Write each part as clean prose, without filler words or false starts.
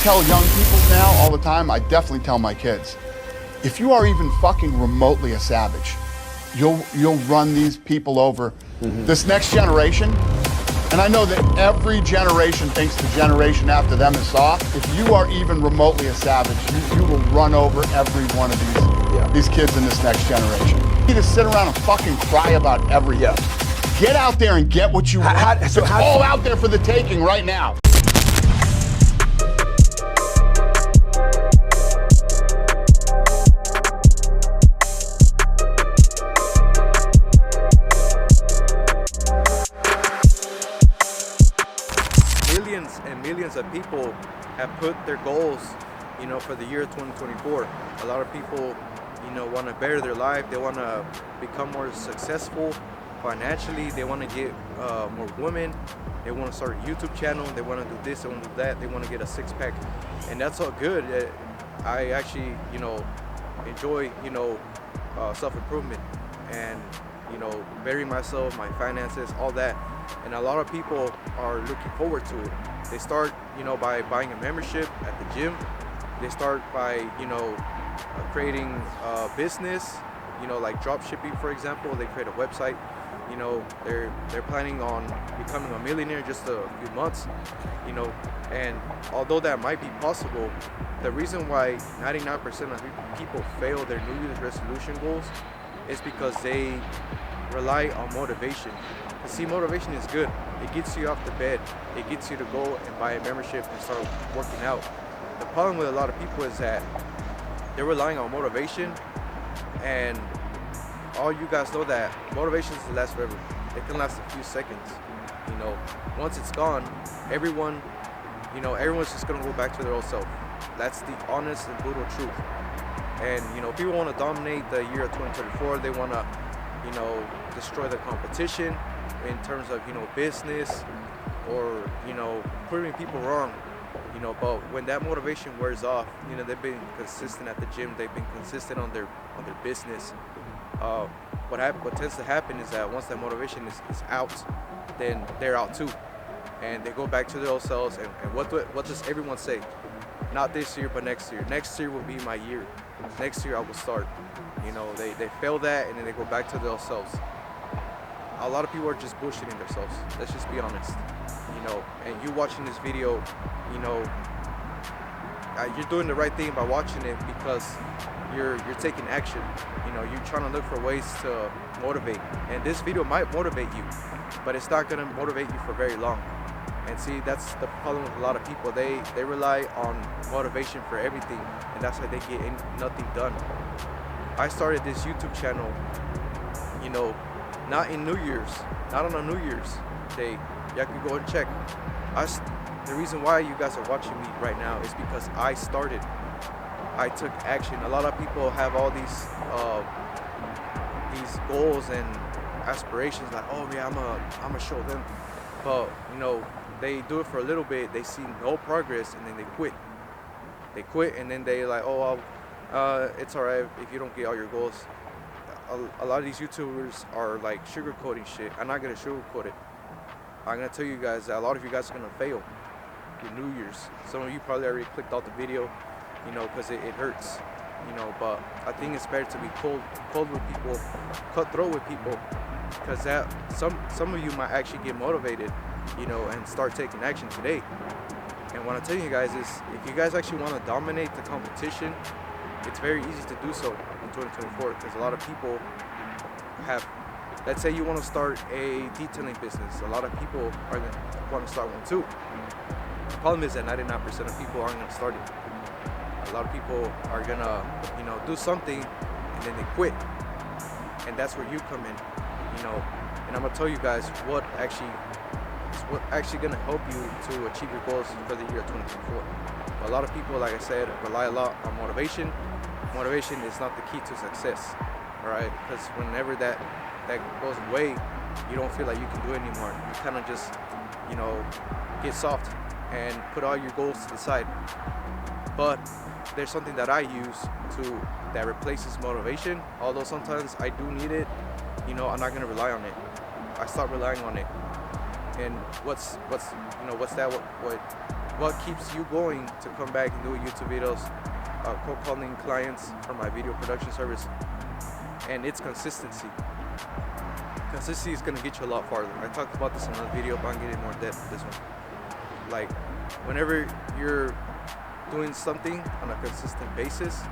tell young people now all the time, I definitely tell my kids, if you are even fucking remotely a savage, you'll run these people over. This next generation, and I know that every generation thinks the generation after them is soft. If you are even remotely a savage, you will run over every one of these kids in this next generation. You need to sit around and fucking cry about everything. Get out there and get what you want. It's all out there for the taking right now. Millions and millions of people have put their goals, for the year 2024. A lot of people, want to better their life. They want to become more successful financially. They want to get more women. They want to start a YouTube channel. They want to do this. They want to do that. They want to get a six-pack, and that's all good. I actually, enjoy, self-improvement and, bettering myself, my finances, all that. And a lot of people are looking forward to it. They start, by buying a membership at the gym. They start by, creating a business, like drop shipping, for example. They create a website. They're planning on becoming a millionaire in just a few months, and although that might be possible, the reason why 99% of people fail their New Year's resolution goals is because they rely on motivation. See, motivation is good. It gets you off the bed. It gets you to go and buy a membership and start working out. The problem with a lot of people is that they're relying on motivation, and all you guys know that motivation doesn't last forever. It can last a few seconds. Once it's gone, everyone's just gonna go back to their old self. That's the honest and brutal truth. And people want to dominate the year of 2024. They want to, destroy the competition in terms of business or proving people wrong. But when that motivation wears off, they've been consistent at the gym. They've been consistent on their business. What tends to happen is that once that motivation is out, then they're out too, and they go back to their old selves. And what does everyone say? Not this year, but next year. Next year will be my year. Next year I will start. They fail that, and then they go back to their old selves. A lot of people are just bullshitting themselves. Let's just be honest. And you watching this video, you're doing the right thing by watching it because you're taking action. You're trying to look for ways to motivate. And this video might motivate you, but it's not gonna motivate you for very long. And see, that's the problem with a lot of people. They rely on motivation for everything, and that's why they get nothing done. I started this YouTube channel, not in New Year's, not on a New Year's day. Y'all can go and check. The reason why you guys are watching me right now is because I started. I took action. A lot of people have all these goals and aspirations, like, oh yeah, I'm gonna show them. But they do it for a little bit. They see no progress, and then they quit. They quit, and then they like, oh, it's alright if you don't get all your goals. A lot of these YouTubers are like sugarcoating shit. I'm not gonna sugarcoat it. I'm gonna tell you guys that a lot of you guys are gonna fail your New Year's. Some of you probably already clicked out the video, because it hurts, but I think it's better to be cold with people, cutthroat with people, because that some of you might actually get motivated, and start taking action today. And what I'm telling you guys is, if you guys actually want to dominate the competition, it's very easy to do so in 2024, because a lot of people have, let's say you want to start a detailing business. A lot of people are going to want to start one too. The problem is that 99% of people aren't going to start it. A lot of people are going to, do something, and then they quit. And that's where you come in, and I'm going to tell you guys what actually going to help you to achieve your goals for the year 2024. But a lot of people, like I said, rely a lot on motivation. Motivation is not the key to success, all right? Because whenever that goes away, you don't feel like you can do it anymore. You kind of just, get soft and put all your goals to the side. But there's something that I use that replaces motivation. Although sometimes I do need it, I'm not gonna rely on it. I start relying on it. And what's that? What what keeps you going to come back and do YouTube videos, cold calling clients for my video production service, and it's consistency. Consistency is gonna get you a lot farther. I talked about this in another video, but I'm getting more depth with this one. Like, whenever you're doing something on a consistent basis,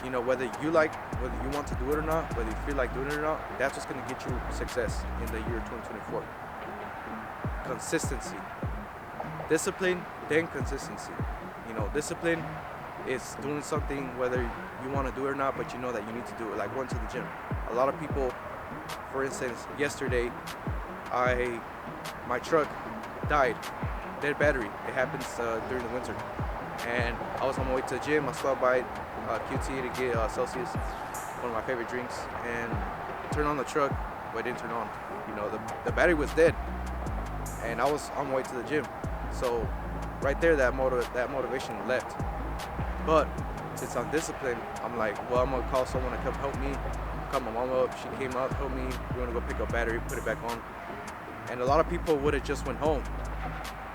you know, whether you want to do it or not, whether you feel like doing it or not, that's what's gonna get you success in the year 2024. Consistency. Discipline, then consistency. You know, discipline is doing something whether you want to do it or not, but you know that you need to do it, like going to the gym. A lot of people, for instance, yesterday, my truck died, dead battery. It happens during the winter. And I was on my way to the gym. I stopped by QT to get Celsius, one of my favorite drinks, and turned on the truck, but it didn't turn on. You know, the battery was dead, and I was on my way to the gym. So right there, that motivation left. But since I'm disciplined, I'm like, well, I'm gonna call someone to come help me. Call my mom up. She came up, helped me. We're gonna go pick up battery, put it back on. And a lot of people would have just went home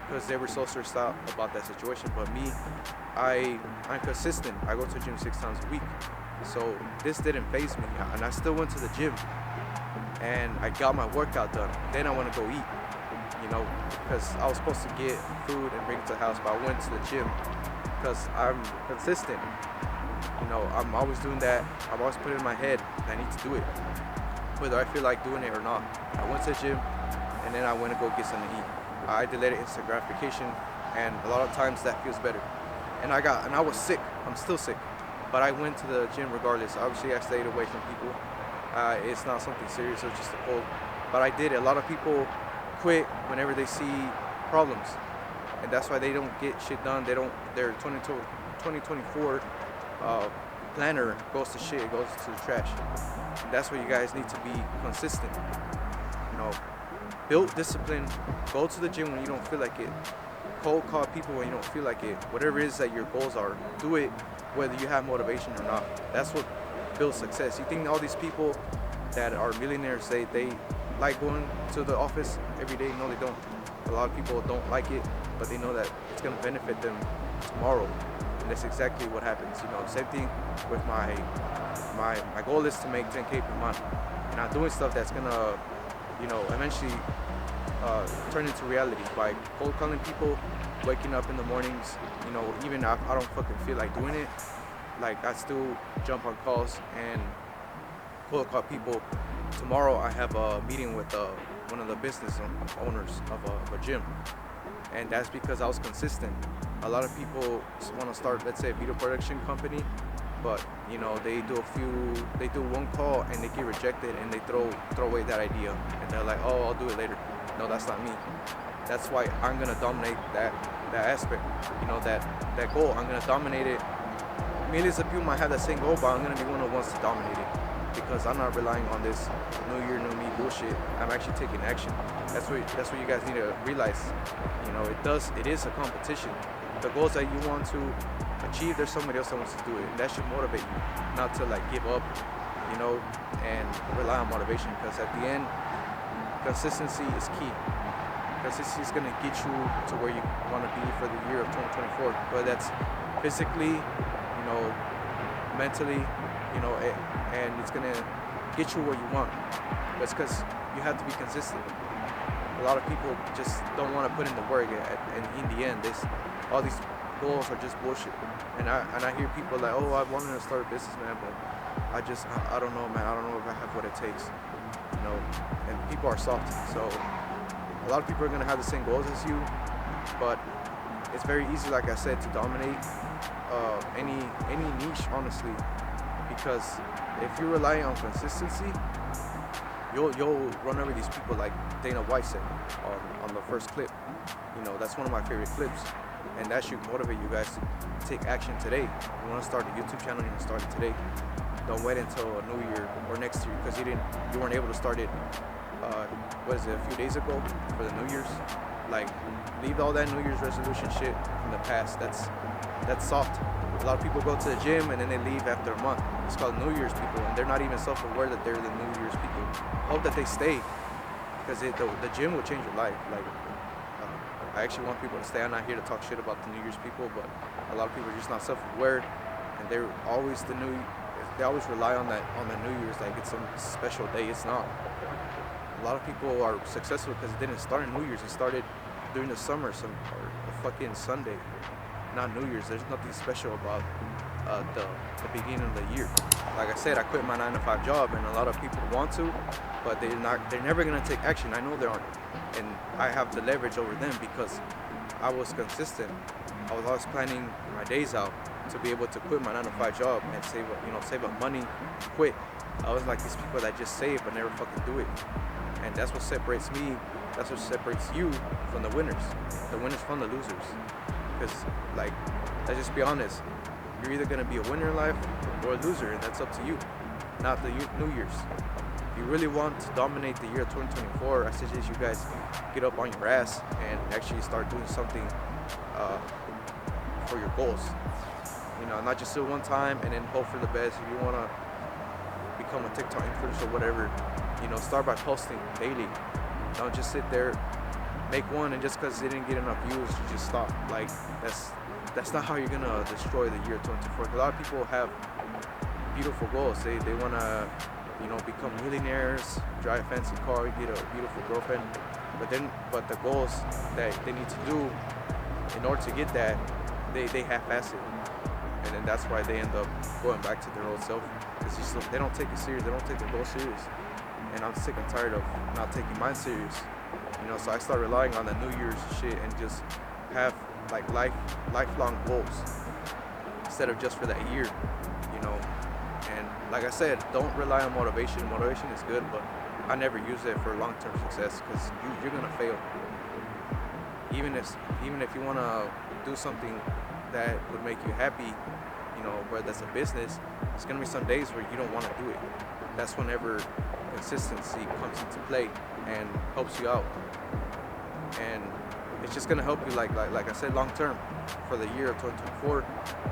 because they were so stressed out about that situation. But me, I'm consistent. I go to the gym 6 times a week. So this didn't faze me, and I still went to the gym, and I got my workout done. Then I want to go eat, you know, because I was supposed to get food and bring it to the house, but I went to the gym because I'm consistent. You know, I'm always doing that. I'm always putting in my head that I need to do it, whether I feel like doing it or not. I went to the gym, and then I went to go get something to eat. I deleted instant gratification, and a lot of times that feels better. And I was sick. I'm still sick, but I went to the gym regardless. Obviously, I stayed away from people. It's not something serious. It was just a cold, but I did it. A lot of people quit whenever they see problems, and that's why they don't get shit done. Their 2024 planner goes to shit. It goes to the trash. And that's why you guys need to be consistent. You know, build discipline. Go to the gym when you don't feel like it. Cold call people when you don't feel like it. Whatever it is that your goals are, do it whether you have motivation or not. That's what builds success. You think all these people that are millionaires, they like going to the office every day? No, they don't. A lot of people don't like it, but they know that it's going to benefit them tomorrow. And that's exactly what happens. You know, same thing with my goal is to make 10K per month. And I'm doing stuff that's going to, you know, eventually turn into reality by cold calling people, waking up in the mornings. You know, even if I don't fucking feel like doing it, like I still jump on calls and cold call people. Tomorrow I have a meeting with one of the business owners of a gym, and that's because I was consistent. A lot of people want to start, let's say, a video production company, but you know, they do one call and they get rejected and they throw away that idea, and they're like, oh, I'll do it later. No, that's not me. That's why I'm gonna dominate that aspect. You know, that goal. I'm gonna dominate it. Millions of people might have that same goal, but I'm gonna be one of the ones to dominate it, because I'm not relying on this new year, new me bullshit. I'm actually taking action. That's what you guys need to realize. You know, it is a competition. The goals that you want to achieve, there's somebody else that wants to do it. And that should motivate you, not to like give up, you know, and rely on motivation. Because at the end, consistency is key. Consistency is gonna get you to where you want to be for the year of 2024. Whether that's physically, you know, mentally, you know, and it's gonna get you where you want. But it's because you have to be consistent. A lot of people just don't want to put in the work, and in the end, all these goals are just bullshit. And I hear people like, oh, I wanted to start a business, man, but I don't know, man. I don't know if I have what it takes, you know. And people are soft, so a lot of people are gonna have the same goals as you, but it's very easy, like I said, to dominate any niche, honestly, because if you rely on consistency, you'll run over these people like Dana White said on the first clip. You know, that's one of my favorite clips, and that should motivate you guys to take action today. If you want to start a YouTube channel, you can start it today. Don't wait until a new year or next year, because you weren't able to start it a few days ago for the New Year's. Like, leave all that New Year's resolution shit in the past. That's soft. A lot of people go to the gym and then they leave after a month. It's called New Year's people, and they're not even self-aware that they're the New Year's people. I hope that they stay, because the gym will change your life. Like, I actually want people to stay. I'm not here to talk shit about the New Year's people, but a lot of people are just not self-aware, and they're always they always rely on the New Year's like it's some special day. It's not. A lot of people are successful because it didn't start in New Year's. It started during the summer, or a fucking Sunday, not New Year's. There's nothing special about the beginning of the year. Like I said, I quit my 9-to-5 job, and a lot of people want to, but they're never gonna take action. I know they aren't, and I have the leverage over them because I was consistent. I was always planning my days out to be able to quit my 9-to-5 job and save up money, quit. I was like these people that just save but never fucking do it, and that's what separates me. That's what separates you from the winners from the losers. Because, like, let's just be honest, you're either gonna be a winner in life or a loser, and that's up to you, not the New Year's. If you really want to dominate the year 2024, I suggest you guys get up on your ass and actually start doing something for your goals. You know, not just do it one time and then hope for the best. If you wanna become a TikTok influencer or whatever, you know, start by posting daily. Don't just sit there, make one, and just because it didn't get enough views, you just stop. Like, that's not how you're gonna destroy the year 2024. A lot of people have beautiful goals. They wanna, you know, become millionaires, drive a fancy car, get a beautiful girlfriend. But the goals that they need to do in order to get that, they half-ass it, and then that's why they end up going back to their old self because they don't take it serious. They don't take their goals serious. And I'm sick and tired of not taking mine serious, you know. So I start relying on the New Year's shit and just have like lifelong goals instead of just for that year, you know. And like I said, don't rely on motivation. Motivation is good, but I never use it for long-term success because you're gonna fail. Even if you wanna do something that would make you happy, you know, where that's a business, it's gonna be some days where you don't want to do it. That's whenever consistency comes into play and helps you out, and it's just gonna help you like I said, long term for the year of 2024.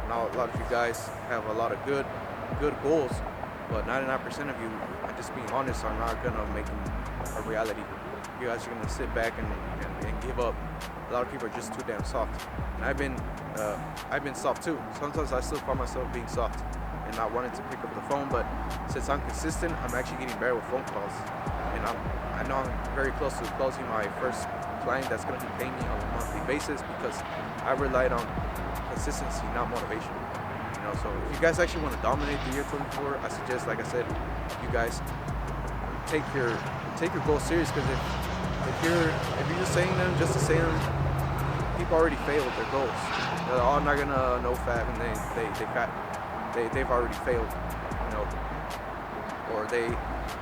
Now a lot of you guys have a lot of good goals, but 99% of you, I'm just being honest, are not gonna make them a reality. You guys are gonna sit back and give up. A lot of people are just too damn soft, and I've been soft too. Sometimes I still find myself being soft and not wanting to pick up the phone, but since I'm consistent, I'm actually getting better with phone calls, and I know I'm very close to closing my first client that's going to be paying me on a monthly basis because I relied on consistency, not motivation. You know, so if you guys actually want to dominate the year 2024, I suggest, like I said, you guys take your goals serious, because if you're just saying them just to say them, people already failed their goals. They're all not gonna know fab, and they've already failed, you know. Or they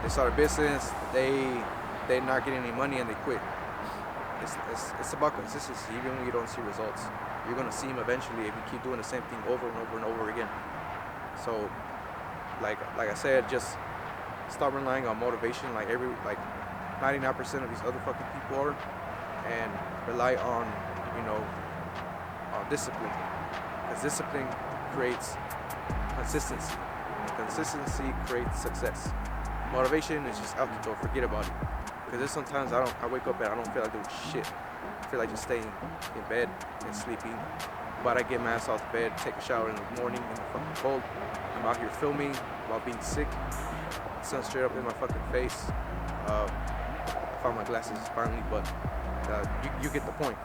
start a business, they're not getting any money and they quit. It's about consistency. Even when you don't see results, you're gonna see them eventually if you keep doing the same thing over and over and over again. So, like I said, just stop relying on motivation like 99% of these other fucking people are, and rely on, you know, on discipline, because discipline creates consistency, and consistency creates success. Motivation is just out the door. Forget about it. Because there's sometimes I wake up and I don't feel like doing shit. I feel like just staying in bed and sleeping. But I get my ass off the bed, take a shower in the morning in the fucking cold. I'm out here filming while being sick. Sun straight up in my fucking face. I found my glasses finally, but you get the point.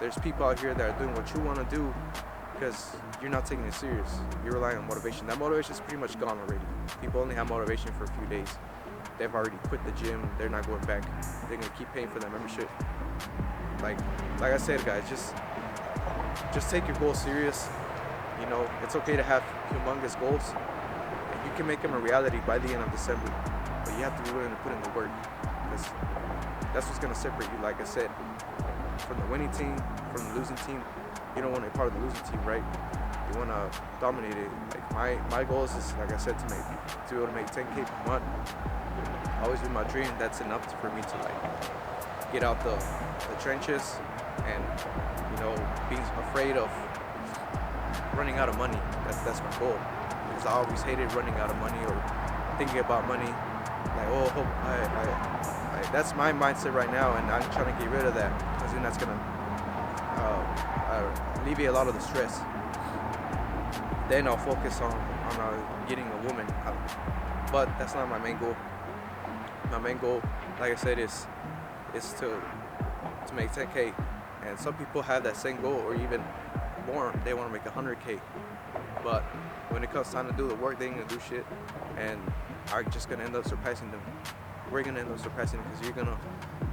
There's people out here that are doing what you want to do because you're not taking it serious. You're relying on motivation. That motivation is pretty much gone already. People only have motivation for a few days. They've already quit the gym. They're not going back. They're gonna keep paying for their membership. Like I said, guys, just take your goals serious. You know, it's okay to have humongous goals. You can make them a reality by the end of December, but you have to be willing to put in the work, because that's what's gonna separate you. Like I said, from the winning team, from the losing team. You don't want to be part of the losing team, right? You want to dominate it. Like my goal is, like I said, to be able to make 10K per month. Always been my dream. That's enough for me to like get out the trenches and, you know, being afraid of running out of money. That's my goal. Because I always hated running out of money or thinking about money. Like, that's my mindset right now, and I'm trying to get rid of that, because then that's gonna alleviate a lot of the stress. Then I'll focus on getting a woman. But that's not my main goal. My main goal, like I said, is to make 10K. And some people have that same goal or even more. They want to make 100K. But when it comes time to do the work, they ain't gonna do shit, and are just gonna end up surpassing them. We're gonna end up surpassing them because you're gonna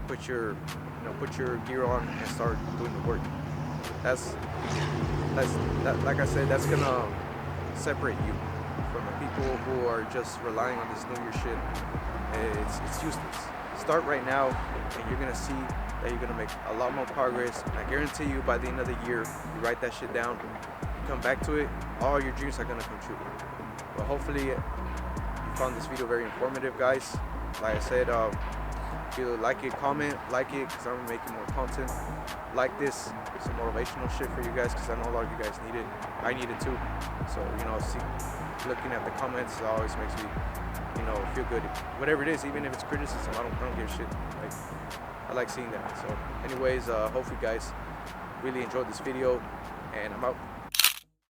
put your gear on and start doing the work. That's like I said, that's gonna separate you from the people who are just relying on this New Year shit. It's useless. Start right now, and you're gonna see that you're gonna make a lot more progress. And I guarantee you, by the end of the year, you write that shit down, you come back to it, all your dreams are gonna come true. But hopefully, you found this video very informative, guys. Like I said, if you like it, comment, like it, because I'm making more content like this, some motivational shit for you guys, because I know a lot of you guys need it. I need it too. So, looking at the comments always makes me, feel good. Whatever it is, even if it's criticism, I don't give a shit. Like, I like seeing that. So anyways, hope you guys really enjoyed this video, and I'm out.